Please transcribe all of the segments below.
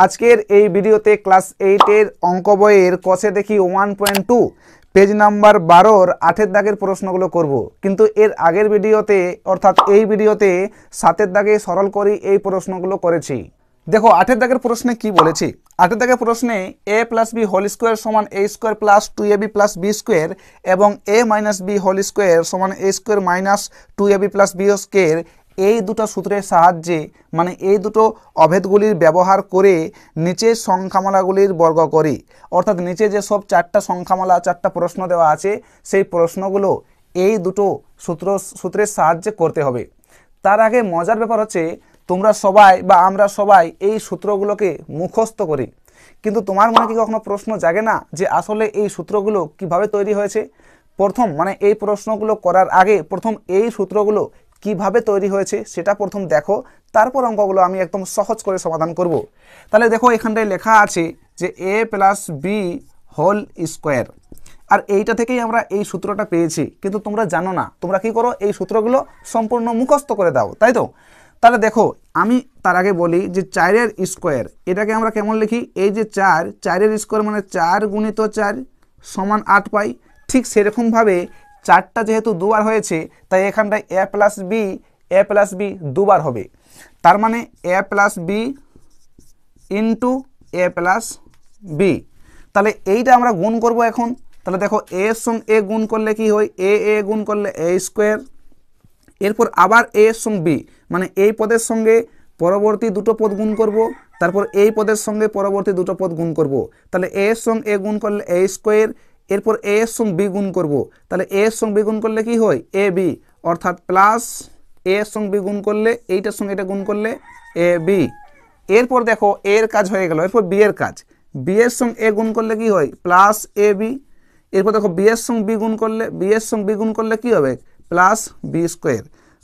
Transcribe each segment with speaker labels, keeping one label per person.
Speaker 1: আজকের এই ভিডিওতে ক্লাস 8 এর অঙ্ক বইয়ের কষে দেখি 1.2 পেজ নাম্বার 12 8 দাগের প্রশ্নগুলো করব। কিন্তু এর আগের ভিডিওতে অর্থাৎ এই ভিডিওতে 7 দাগে সরল করি এই প্রশ্নগুলো করেছি। দেখো 8 দাগের প্রশ্নে কি বলেছি। 8 দাগের প্রশ্নে a + b হোল স্কয়ার সমান a square plus 2ab plus b square এবং a - b হোল স্কয়ার সমান a square minus 2ab plus b square এই দুটো সূত্রের সাহায্যে মানে এই দুটো অভেদগুলির ব্যবহার করে নিচের সংখ্যামালাগুলির বর্গ করি। অর্থাৎ নিচে যে সব চারটা সংখ্যামালা চারটা প্রশ্ন দেওয়া আছে সেই প্রশ্নগুলো এই দুটো সূত্রের সাহায্যে করতে হবে। তার আগে মজার ব্যাপার হচ্ছে তোমরা সবাই বা আমরা সবাই এই সূত্রগুলোকে মুখস্থ করি, কিন্তু তোমার মনে কি কখনো প্রশ্ন জাগে না যে আসলে এই সূত্রগুলো কিভাবে তৈরি হয়েছে? প্রথম মানে এই প্রশ্নগুলো করার আগে প্রথম এই সূত্রগুলো কিভাবে তৈরি হয়েছে সেটা প্রথম দেখো, তারপর অঙ্কগুলো আমি একদম সহজ করে সমাধান করব। তাহলে দেখো এখানটায় লেখা আছে যে a + b হোল স্কয়ার, আর এইটা থেকেই আমরা এই সূত্রটা পেয়েছি। কিন্তু তোমরা জানো না, তোমরা কি করো এই সূত্রগুলো সম্পূর্ণ মুখস্থ করে দাও, তাই তো? তাহলে দেখো আমি তার আগে বলি যে 4 স্কয়ার এটাকে আমরা কেমন লিখি? এই যে 4 স্কয়ার মানে 4 × 4 সমান 8 পাই। ঠিক সেরকমভাবে 4টা যেহেতু দুবার হয়েছে তাই এখানটায় a + b দুবার হবে। তার মানে a + b into a + b। তাহলে এইটা আমরা গুণ করব এখন। তাহলে দেখো a এর সঙ্গে a গুণ করলে কি হয়? a গুণ করলে a স্কয়ার, এরপর আবার a এর সঙ্গে b মানে এই পদের সঙ্গে পরবর্তী দুটো পদ গুণ করব, তারপর এই পদের সঙ্গে পরবর্তী দুটো পদ গুণ করব। তাহলে a এর সঙ্গে a গুণ করলে a স্কয়ার, এরপর a এর সঙ্গে b গুণ করব। তাহলে a এর সঙ্গে b গুণ করলে কি হয়? ab, অর্থাৎ প্লাস a এর সঙ্গে b গুণ করলে এইটার সঙ্গে এটা গুণ করলে ab। এরপর দেখো এর কাজ হয়ে গেল, এরপর b এর কাজ। b এর সঙ্গে a গুণ করলে কি হয়? Plus ab। এরপর দেখো b এর সঙ্গে b গুণ করলে কি হবে? Plus b square.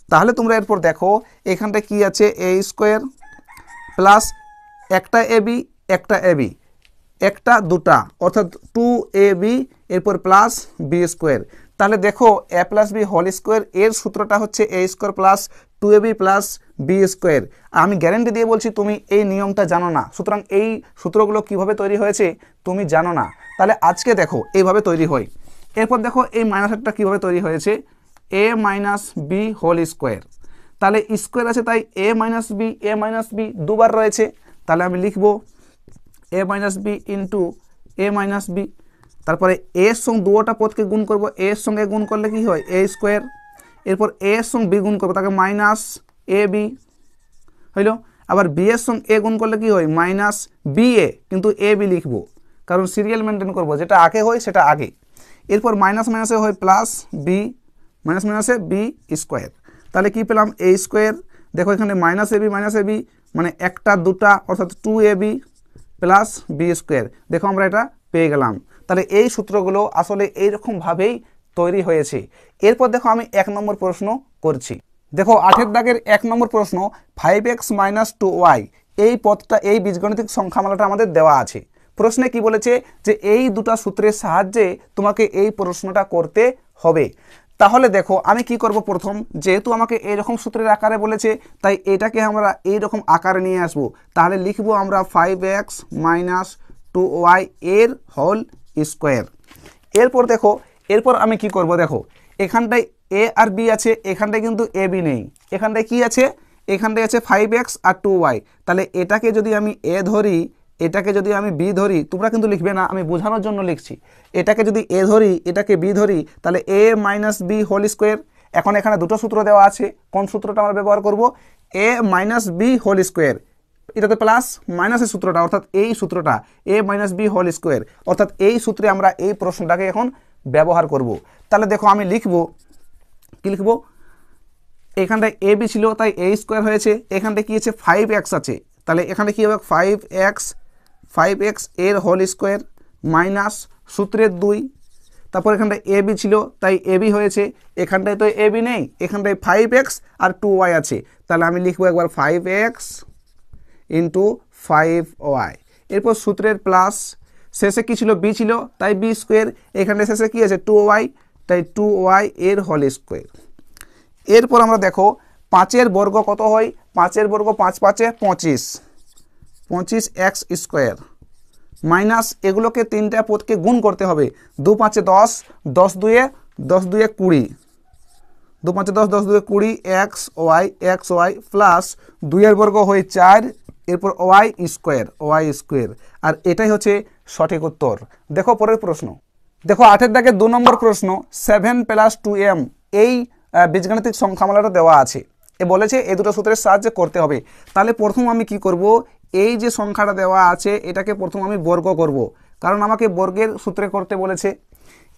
Speaker 1: তাহলে তোমরা এরপর দেখো এখানটা কি আছে? a স্কয়ার প্লাস একটা ab একটা দুটা অর্থাৎ 2ab, এরপর প্লাস b স্কয়ার। তাহলে দেখো a + b হোল স্কয়ার এর সূত্রটা হচ্ছে a square plus 2ab plus b square. আমি গ্যারান্টি দিয়ে বলছি তুমি এই নিয়মটা জানো না, সুতরাং এই সূত্রগুলো কিভাবে তৈরি হয়েছে তুমি জানো না। তাহলে আজকে দেখো এইভাবে তৈরি হয়। এরপর দেখো এই মাইনাসটা কিভাবে তৈরি হয়েছে? a - b whole square. তাহলে স্কয়ার আছে তাই a - b দুবার রয়েছে। তাহলে আমি লিখবো a - b into a - b। তারপরে a এর সঙ্গে দুটা পদকে গুণ করব, a এর সঙ্গে গুণ করলে কি হয়? a square. এরপর a এর সঙ্গে b গুণ করবো, তাকে মাইনাস ab হইল। আবার b এর সঙ্গে a গুণ করলে কি হয়? মাইনাস ba, কিন্তু ab লিখবো কারণ সিরিয়াল মেনটেন করব, যেটা আগে হয় সেটা আগে। এরপর মাইনাস মাইনাসে হয় প্লাস b, মাইনাস মাইনাসে b স্কয়ার। তাহলে কি পেলাম? a square. দেখো এখানে মাইনাস ab মানে একটা দুটা অর্থাৎ 2ab প্লাস b স্কয়ার। দেখো আমরা এটা পেয়ে গেলাম। তাহলে এই সূত্রগুলো আসলে এইরকমভাবেই তৈরি হয়েছে। এরপর দেখো আমি 1 নম্বর প্রশ্ন করছি। দেখো 8 দাগের 1 নম্বর প্রশ্ন 5x - 2y এই পদটা এই বীজগণিতিক সংখ্যামালাটা আমাদের দেওয়া আছে। প্রশ্নে কি বলেছে যে এই দুটো সূত্রের সাহায্যে তোমাকে এই প্রশ্নটা করতে হবে। তাহলে দেখো আমি কি করব, প্রথম যেহেতু আমাকে এইরকম সূত্রের আকারে বলেছে তাই এটাকে আমরা এইরকম আকারে নিয়ে আসব। তাহলে লিখবো আমরা 5x - 2y এর হোল স্কয়ার। এরপর দেখো এরপর আমি কি করব, দেখো এখানটায় a আর b আছে, এখানটায় কিন্তু ab নেই। এখানটায় কি আছে? এখানটায় আছে 5x আর 2y। তাহলে এটাকে যদি আমি a ধরি, এটাকে যদি আমি b ধরি, তোমরা কিন্তু লিখবে না, আমি বোঝানোর জন্য লিখছি। এটাকে যদি a ধরি, এটাকে b ধরি, তাহলে a - b হোল স্কয়ার। এখন এখানে দুটো সূত্র দেওয়া আছে, কোন সূত্রটা আমরা ব্যবহার করব? a - b whole square. এটাতে প্লাস মাইনাসের সূত্রটা অর্থাৎ এই সূত্রটা a - b হোল স্কয়ার, অর্থাৎ এই সূত্রে আমরা এই প্রশ্নটাকে এখন ব্যবহার করব। তাহলে দেখো আমি লিখবো, কি লিখবো? এখানটায় ab ছিল তাই a স্কয়ার হয়েছে, এখানটায় কি আছে? 5x আছে, তাহলে এখানে কি হবে? 5x এর হোল স্কয়ার মাইনাস সূত্রের 2। তারপর এখানটায় ab ছিল তাই ab হয়েছে, এখানটায় তো ab নেই, এখানটায় 5x আর 2y আছে। তাহলে আমি লিখবো একবার 5x ইন্টু 5y। এরপর সূত্রের প্লাস, শেষে কি ছিল? b ছিল তাই b স্কয়ার, এখানে শেষে কি আছে? 2y তাই 2y এর হোল স্কয়ার। এরপর আমরা দেখো 5 এর বর্গ কত হয়? 5 এর বর্গ 5 × 5 = 25 25x স্কোয়ার মাইনাস এগুলোকে তিনটা পদকে গুণ করতে হবে, 2 5 10, 10 2 20, 2 5 10, 10 2 20 x y প্লাস 2 এর বর্গ হয় 4, এরপর y স্কোয়ার। আর এটাই হচ্ছে সঠিক উত্তর। দেখো পরের প্রশ্ন, দেখো 8 দাগে 2 নম্বর প্রশ্ন, 7 + 2m এই বীজগাণিতিক সংখ্যামালাটা দেওয়া আছে, এ বলেছে এই দুটো সূত্রের সাহায্যে করতে হবে। তাহলে প্রথম আমি কি করব, এই যে সংখ্যাটা দেওয়া আছে এটাকে প্রথম আমি বর্গ করব, কারণ আমাকে বর্গের সূত্রে করতে বলেছে।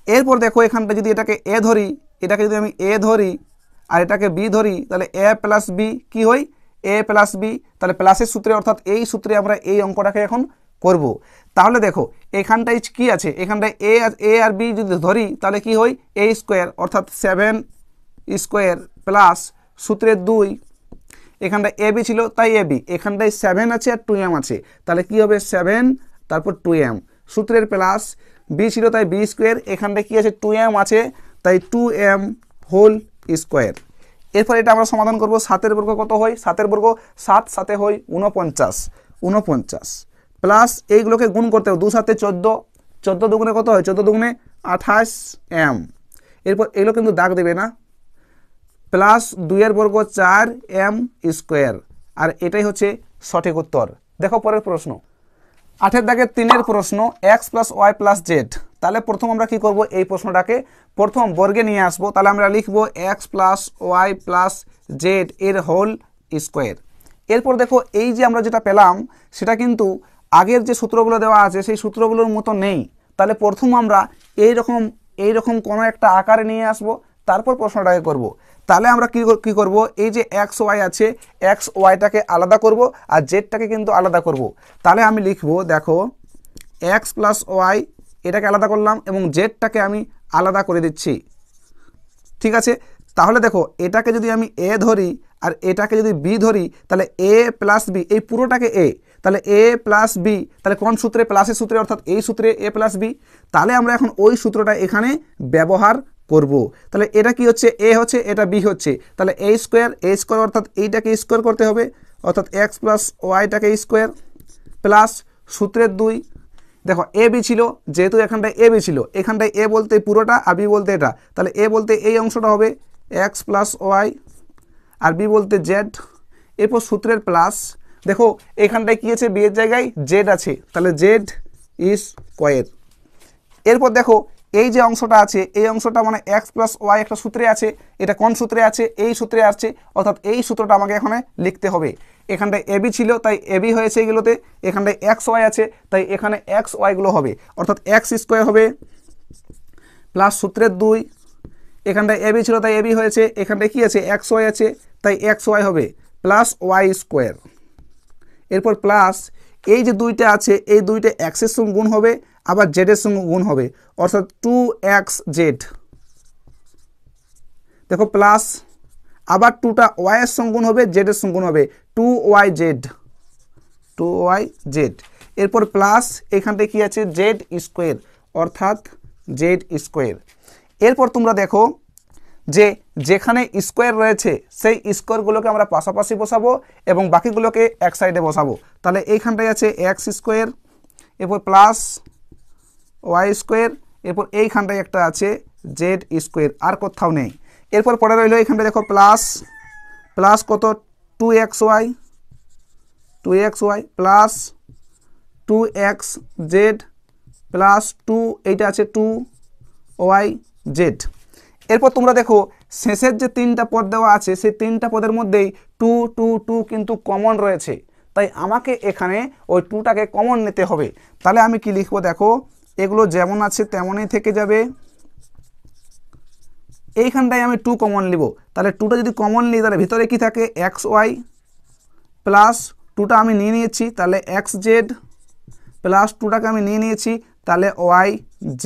Speaker 1: এরপর দেখো এখানটা যদি এটাকে a ধরি, এটাকে যদি আমি a ধরি আর এটাকে b ধরি, তাহলে a + b কি হয়, a + b, তাহলে প্লাসের সূত্রে অর্থাৎ এই সূত্রে আমরা এই অঙ্কটাকে এখন করব। তাহলে দেখো এখানটায় কি আছে, এখানটায় a আর b যদি ধরি তাহলে কি হয়, a স্কোয়ার অর্থাৎ 7 স্কোয়ার প্লাস সূত্রের 2, এখানটায় ab ছিল তাই ab, এখানটায় 7 আছে আর 2m আছে, তাহলে কি হবে 7 তারপর 2m, সূত্রের প্লাস b ছিল তাই b স্কোয়ার, এখানটায় কি আছে 2m আছে তাই 2m হোল স্কোয়ার। এরপর এটা আমরা সমাধান করব, 7 বর্গ কত হয়, 7 বর্গ 7 7 হয় 49 প্লাস এইগুলোকে গুণ করতে হবে, 2 7 14, 14 দুগুণে কত হয়, 14 দুগুণে 28m, এরপর এগুলো কিন্তু দাগ দেবে না, প্লাস 2 এর বর্গ 4m স্কোয়ার। আর এটাই হচ্ছে সঠিক উত্তর। দেখো পরের প্রশ্ন, 8 দাগের 3 প্রশ্ন, x + y + z। তাহলে প্রথম আমরা কি করব, এই প্রশ্নটাকে প্রথম বর্গে নিয়ে আসব, তাহলে আমরা লিখব x + y + z এর হোল স্কোয়ার। এরপর দেখো এই যে আমরা যেটা পেলাম সেটা কিন্তু আগের যে সূত্রগুলো দেওয়া আছে সেই সূত্রগুলোর মতো নেই, তাহলে প্রথম আমরা এইরকম কোনো একটা আকারে নিয়ে আসব, তারপর প্রশ্নটাকে করব। তাহলে আমরা কি করব, এই যে x y আছে, x yটাকে আলাদা করব আর জেডটাকে কিন্তু আলাদা করব। তাহলে আমি লিখব, দেখো x + y এটাকে আলাদা করলাম এবং জেডটাকে আমি আলাদা করে দিচ্ছি, ঠিক আছে। তাহলে দেখো এটাকে যদি আমি a ধরি আর এটাকে যদি b ধরি, তাহলে a + b, এই পুরোটাকে a, তাহলে a + b, তাহলে কোন সূত্রে, প্লাসের সূত্রে অর্থাৎ এই সূত্রে a + b। তাহলে আমরা এখন ওই সূত্রটা এখানে ব্যবহার করব। তাহলে এটা কি হচ্ছে, a হচ্ছে, এটা b হচ্ছে, তাহলে a স্কোয়ার অর্থাৎ এইটাকে স্কোয়ার করতে হবে, অর্থাৎ x + yটাকে স্কোয়ার প্লাস সূত্রের 2, দেখো a b ছিল, যেহেতু এখানটায় a b ছিল, এখানটায় a বলতে পুরোটা আর b বলতে এটা, তাহলে a বলতে এই অংশটা হবে x + y আর b বলতে z, এরপর সূত্রের প্লাস, দেখো এখানটায় কি আছে, b এর জায়গায় z আছে, তাহলে z স্কোয়ার। এরপর দেখো এই যে অংশটা আছে, এই অংশটা মানে x + y একটা সূত্রে আছে, এটা কোন সূত্রে আছে, এই সূত্রে আছে, অর্থাৎ এই সূত্রটা আমাকে এখানে লিখতে হবে। এখানটায় ab ছিল তাই ab হয়েছে এগুলোতে, এখানটায় xy আছে তাই এখানে xy গুলো হবে, অর্থাৎ x স্কোয়ার হবে প্লাস সূত্রের 2, এখানটায় ab ছিল তাই ab হয়েছে, এখানটায় কি আছে xy আছে তাই xy হবে প্লাস y স্কোয়ার। এরপর প্লাস এই যে দুইটা আছে, এই দুইটা x এর সঙ্গে গুণ হবে আবার z এর সঙ্গে গুণ হবে, অর্থাৎ 2xz, দেখো প্লাস আবার 2টা y এর সঙ্গে গুণ হবে, z এর সঙ্গে গুণ হবে, 2yz। এরপর প্লাস এখানটায় কি আছে z স্কোয়ার, অর্থাৎ z স্কোয়ার। এরপর তোমরা দেখো যে যেখানে স্কোয়ার রয়েছে সেই স্কোয়ারগুলোকে আমরা পাশাপাশি বসাবো এবং বাকিগুলোকে এক সাইডে বসাবো। তাহলে এইখানটায় আছে x স্কোয়ার, এরপর প্লাস y স্কোয়ার, এরপর এইখানটায় একটা আছে z স্কোয়ার, আর কোথাও নেই। এরপর পরে রইল এইখানটা দেখো প্লাস কত 2xy প্লাস 2xz প্লাস 2, এইটা আছে 2yz। এরপর তোমরা দেখো শেষের যে 3টা পদ দেওয়া আছে সেই 3টা পদের মধ্যেই 2 2 2 কিন্তু কমন রয়েছে, তাই আমাকে এখানে ওই 2টাকে কমন নিতে হবে। তাহলে আমি কি লিখবো, দেখো এগুলো যেমন আছে তেমনই থেকে যাবে, এইখানটায় আমি 2 কমন নিব, তাহলে 2টা যদি কমন নিই তাহলে ভিতরে কি থাকে xy প্লাস 2টা আমি নিয়ে নিয়েছি তাহলে xz প্লাস 2টাকে আমি নিয়ে নিয়েছি তাহলে yz।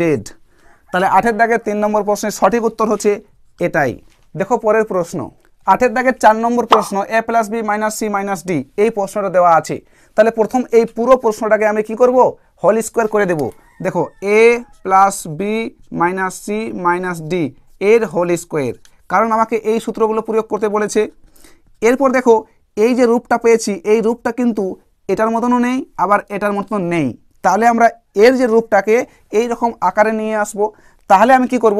Speaker 1: তাহলে 8 দাগের 3 নম্বর প্রশ্নের সঠিক উত্তর হচ্ছে এটাই। দেখো পরের প্রশ্ন, 8 দাগের 4 নম্বর প্রশ্ন, a + b - c - d এই প্রশ্নটা দেওয়া আছে। তাহলে প্রথম এই পুরো প্রশ্নটাকে আমি কি করব, হোল স্কোয়ার করে দেব। দেখো a + b - c - d এর হোল স্কোয়ার, কারণ আমাকে এই সূত্রগুলো প্রয়োগ করতে বলেছে। এরপর দেখো এই যে রূপটা পেয়েছি এই রূপটা কিন্তু এটার মতনও নেই আবার এটার মতন নেই, তাহলে আমরা এর যে রূপটাকে এই রকম আকারে নিয়ে আসব। তাহলে আমি কি করব,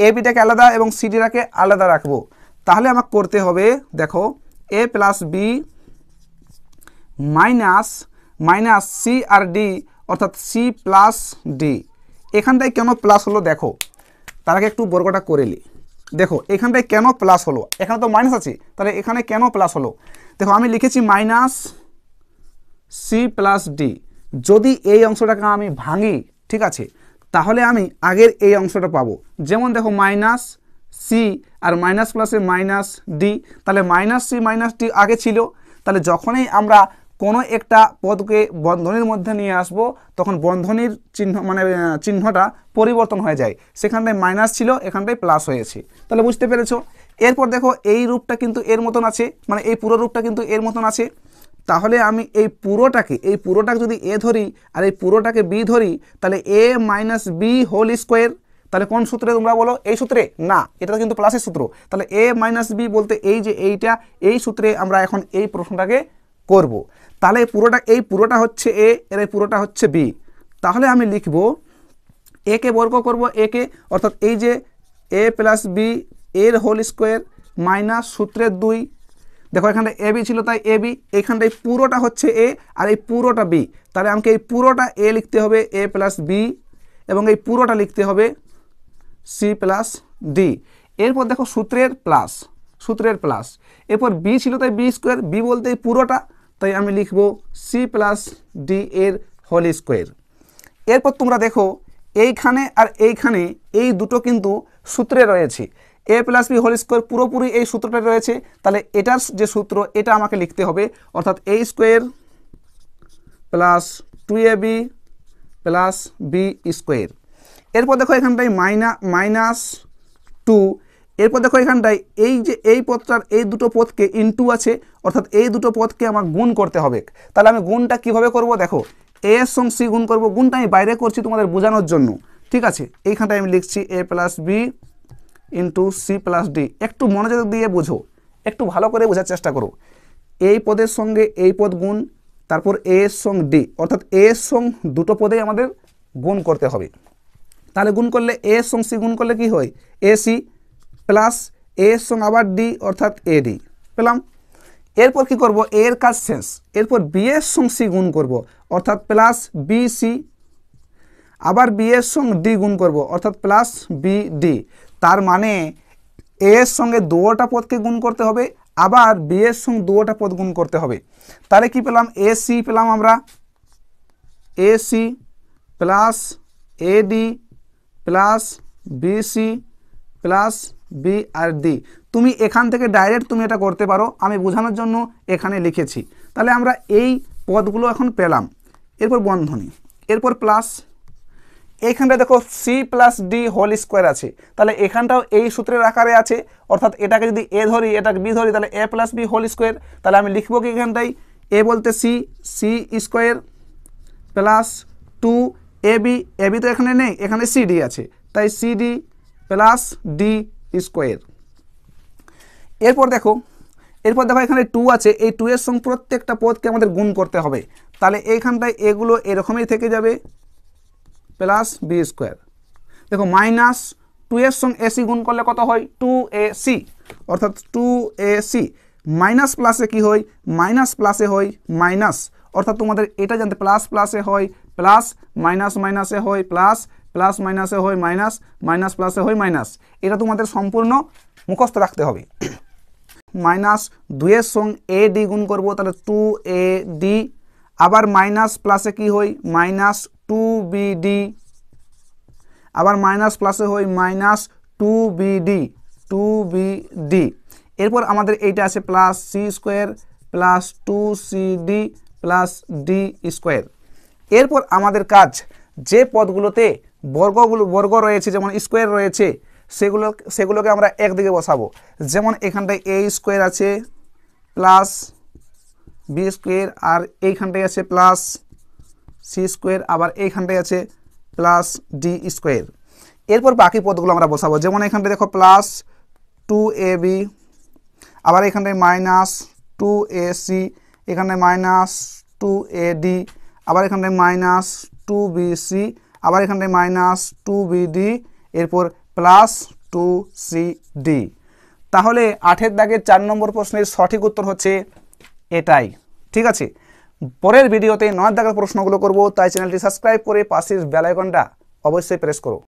Speaker 1: এ বিটাকে আলাদা এবং সিডিটাকে আলাদা রাখবো। তাহলে আমাকে করতে হবে, দেখো a plus b minus minus c আর ডি অর্থাৎ সি প্লাস ডি। এখানটায় কেন প্লাস হলো দেখো, তার আগে একটু বর্গটা করে নিই। দেখো এখানটায় কেন প্লাস হলো, এখানে তো মাইনাস আছে, তাহলে এখানে কেন প্লাস হলো? দেখো আমি লিখেছি মাইনাস সি প্লাস ডি। যদি এই অংশটাকে আমি ভাঙি, ঠিক আছে, তাহলে আমি আগের এই অংশটা পাবো। যেমন দেখো মাইনাস সি আর মাইনাস প্লাসে মাইনাস ডি, তাহলে মাইনাস সি মাইনাস ডি আগে ছিল। তাহলে যখনই আমরা কোনো একটা পদকে বন্ধনীর মধ্যে নিয়ে আসব, তখন বন্ধনীর চিহ্ন মানে চিহ্নটা পরিবর্তন হয়ে যায়। সেখানটায় মাইনাস ছিল, এখানটায় প্লাস হয়েছে। তাহলে বুঝতে পেরেছো? এরপর দেখো এই রূপটা কিন্তু এর মতন আছে, মানে এই পুরো রূপটা কিন্তু এর মতন আছে। তাহলে আমি এই পুরোটাকে যদি এ ধরি আর এই পুরোটাকে বি ধরি, তাহলে এ মাইনাস বি হোল স্কোয়ার। তাহলে কোন সূত্রে তোমরা বলো? এই সূত্রে না, এটা কিন্তু প্লাসের সূত্র। তাহলে এ মাইনাস বি বলতে এই যে এইটা, এই সূত্রে আমরা এখন এই প্রশ্নটাকে করব। তাহলে এই পুরোটা হচ্ছে এ, এর এই পুরোটা হচ্ছে বি। তাহলে আমি লিখব এ কে বর্গ করব, এ কে অর্থাৎ এই যে এ প্লাস বি এর হোল স্কোয়ার মাইনাস সূত্রের 2। দেখো এখানটা এ বি ছিল তাই এ বি, এখানটায় পুরোটা হচ্ছে এ আর এই পুরোটা বি। তাহলে আমাকে এই পুরোটা এ লিখতে হবে এ প্লাস বি এবং এই পুরোটা লিখতে হবে সি প্লাস ডি। এরপর দেখো সূত্রের প্লাস, এরপর বি ছিল তাই বি স্কোয়ার, বি বলতে এই পুরোটা, তাই আমি লিখব সি প্লাস ডি এর হোল স্কোয়ার। এরপর তোমরা দেখো এইখানে আর এইখানে এই দুটো কিন্তু সূত্রে রয়েছে। এ প্লাস বি হোল স্কোয়ার পুরোপুরি এই সূত্রটা রয়েছে। তাহলে এটার যে সূত্র এটা আমাকে লিখতে হবে, অর্থাৎ a square plus 2ab plus b square. এরপর দেখো এখানটায় মাইনাস 2। এরপর দেখো এখানটায় এই যে এই পদটার এই দুটো পদকে ইনটু আছে, অর্থাৎ এই দুটো পদকে আমার গুণ করতে হবে। তাহলে আমি গুণটা কিভাবে করব? দেখো এ এর সঙ্গে সি গুণ করব। গুণটা আমি বাইরে করছি তোমাদের বোঝানোর জন্য, ঠিক আছে। এইখানটায় আমি লিখছি a plus b into c plus d. একটু মনোযোগ দিয়ে বোঝো, একটু ভালো করে বোঝার চেষ্টা করো। এই পদের সঙ্গে এই পদ গুণ, তারপর এ এর সঙ্গে ডি, অর্থাৎ এ এর সঙ্গে দুটো পদেই আমাদের গুণ করতে হবে। তাহলে গুণ করলে এ এর সঙ্গে সি গুণ করলে কি হয়? এ সি প্লাস এ এর সঙ্গে আবার ডি অর্থাৎ এ ডি পেলাম। এরপর কি করব? এর কাজ শেষ। এরপর বি এর সঙ্গে সি গুণ করব অর্থাৎ প্লাস বি সি, আবার বি এর সঙ্গে ডি গুণ করব অর্থাৎ প্লাস বি ডি। তার মানে এ এর সঙ্গে দুটোটা পদকে গুণ করতে হবে, আবার বি এর সঙ্গে দুটোটা পদ গুণ করতে হবে। তাহলে কি পেলাম? এ সি পেলাম আমরা, a c plus a d plus b c plus b আর ডি। তুমি এখান থেকে ডাইরেক্ট তুমি এটা করতে পারো, আমি বোঝানোর জন্য এখানে লিখেছি। তাহলে আমরা এই পদগুলো এখন পেলাম। এরপর বন্ধনী, এরপর প্লাস, এইখানটা দেখো c plus d whole square আছে। তাহলে এখানটাও এই সূত্রের আকারে আছে, অর্থাৎ এটাকে যদি এ ধরি এটাকে বি ধরি, তাহলে a plus b whole square. তাহলে আমি লিখবো কি এখানটাই এ বলতে c, c square plus 2ab, ab তো এখানে নেই, এখানে সিডি আছে, তাই সিডি প্লাস ডি স্কোয়ার। এরপর দেখো এখানে 2 আছে, এই 2 এর সঙ্গে প্রত্যেকটা পদকে আমাদের গুণ করতে হবে। তাহলে এইখানটায় এগুলো এরকমই থেকে যাবে প্লাস বি স্কোয়ার। দেখো মাইনাস 2 এর সঙ্গে এসি গুণ করলে কত হয়? 2ac, অর্থাৎ 2ac। মাইনাস প্লাসে কি হয়? মাইনাস প্লাসে হয় মাইনাস, অর্থাৎ তোমাদের এটা জানতে প্লাস প্লাসে হয় প্লাস, মাইনাস মাইনাসে হয় প্লাস, প্লাস মাইনাসে হয় মাইনাস, মাইনাস প্লাসে হয় মাইনাস। এটা তোমাদের সম্পূর্ণ মুখস্থ রাখতে হবে। মাইনাস 2 এর সঙ্গে এ ডি গুণ করবো, তাহলে 2ad, আবার মাইনাস প্লাসে কি হয়? মাইনাস 2bd, আবার মাইনাস প্লাসে হয় মাইনাস 2bd। এরপর আমাদের এইটা আছে plus c square plus 2cd plus d square. এরপর আমাদের কাজ, যে পদগুলোতে বর্গ রয়েছে যেমন স্কোয়ার রয়েছে সেগুলোকে আমরা একদিকে বসাবো। যেমন এখানটায় এ স্কোয়ার আছে প্লাস বি স্কোয়ার, আর এইখানটায় আছে প্লাস সি স্কোয়ার, আবার এইখানটায় আছে প্লাস ডি স্কোয়ার। এরপর বাকি পদগুলো আমরা বসাবো। যেমন এখানটায় দেখো প্লাস 2ab, আবার এখানটায় মাইনাস 2ac, এখানে মাইনাস -2AD, আবার এখানটায় -2BC, আবার এখানটায় -2BD, এরপর +2CD। তাহলে 8-এর দাগের 4 নম্বর প্রশ্নের সঠিক উত্তর হচ্ছে এটাই। ঠিক আছে, পরের ভিডিওতে 9 দাগের প্রশ্নগুলো করব, তাই চ্যানেলটি সাবস্ক্রাইব করে পাশের বেল আইকনটা অবশ্যই প্রেস করো।